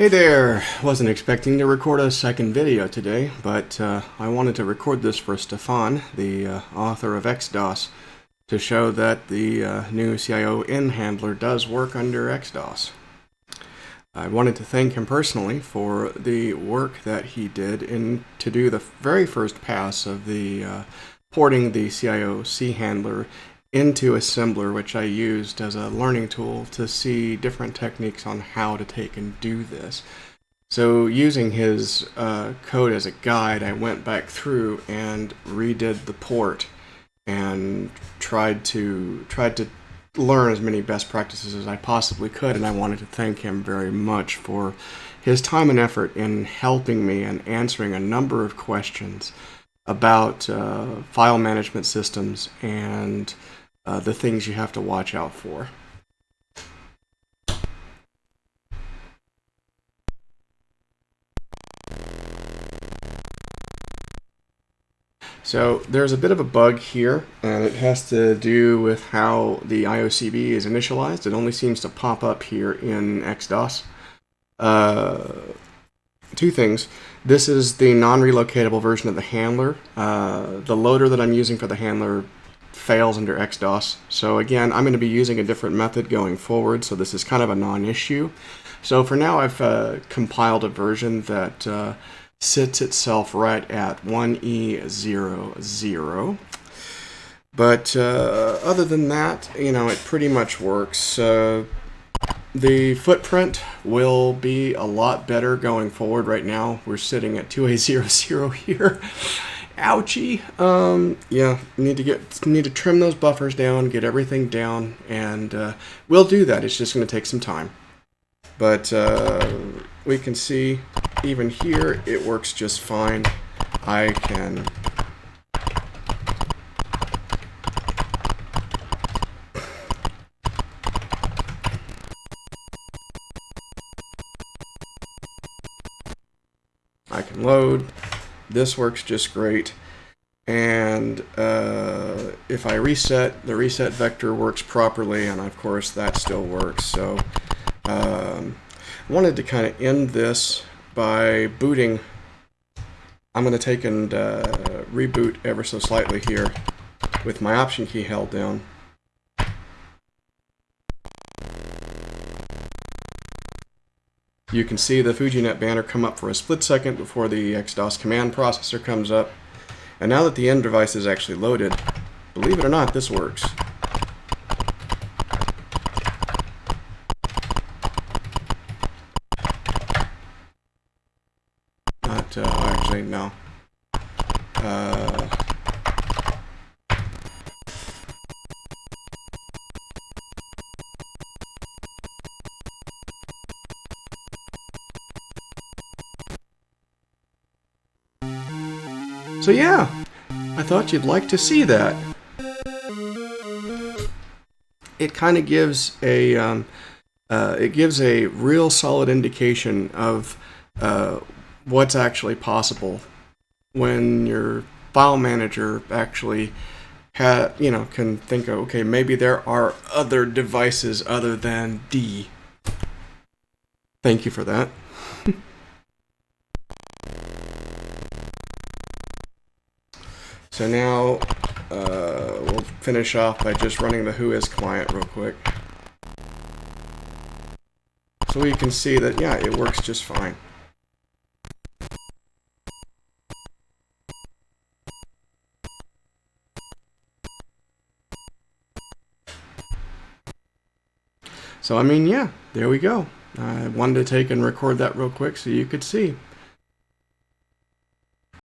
Hey there! Wasn't expecting to record a second video today, but I wanted to record this for Stefan, the author of XDOS, to show that the new CIO-in handler does work under XDOS. I wanted to thank him personally for the work that he did to do the very first pass of the porting the CIO-C handler into assembler, which I used as a learning tool to see different techniques on how to take and do this. So using his code as a guide, I went back through and redid the port and tried to learn as many best practices as I possibly could, and I wanted to thank him very much for his time and effort in helping me and answering a number of questions about file management systems and the things you have to watch out for. So there's a bit of a bug here, and it has to do with how the IOCB is initialized. It only seems to pop up here in XDOS. Two things. This is the non-relocatable version of the handler. The loader that I'm using for the handler fails under XDOS. So again, I'm going to be using a different method going forward, so this is kind of a non-issue. So for now, I've compiled a version that sits itself right at 1E00. But other than that, it pretty much works. The footprint will be a lot better going forward. Right now, we're sitting at 2A00 here. Ouchie. Yeah, need to trim those buffers down, get everything down, and we'll do that. It's just going to take some time. But we can see even here it works just fine. I can load. This works just great, and if I reset, the reset vector works properly, and of course that still works. So I wanted to kind of end this by booting. I'm going to take and reboot ever so slightly here with my option key held down. You can see the FujiNet banner come up for a split second before the XDOS command processor comes up. And now that the end device is actually loaded, believe it or not, this works. Not, actually, no. So yeah, I thought you'd like to see that. It kind of gives a real solid indication of what's actually possible when your file manager actually can think of, okay, maybe there are other devices other than D. Thank you for that. So now we'll finish off by just running the Whois client real quick. So we can see that, yeah, it works just fine. So I mean, yeah, there we go. I wanted to take and record that real quick so you could see.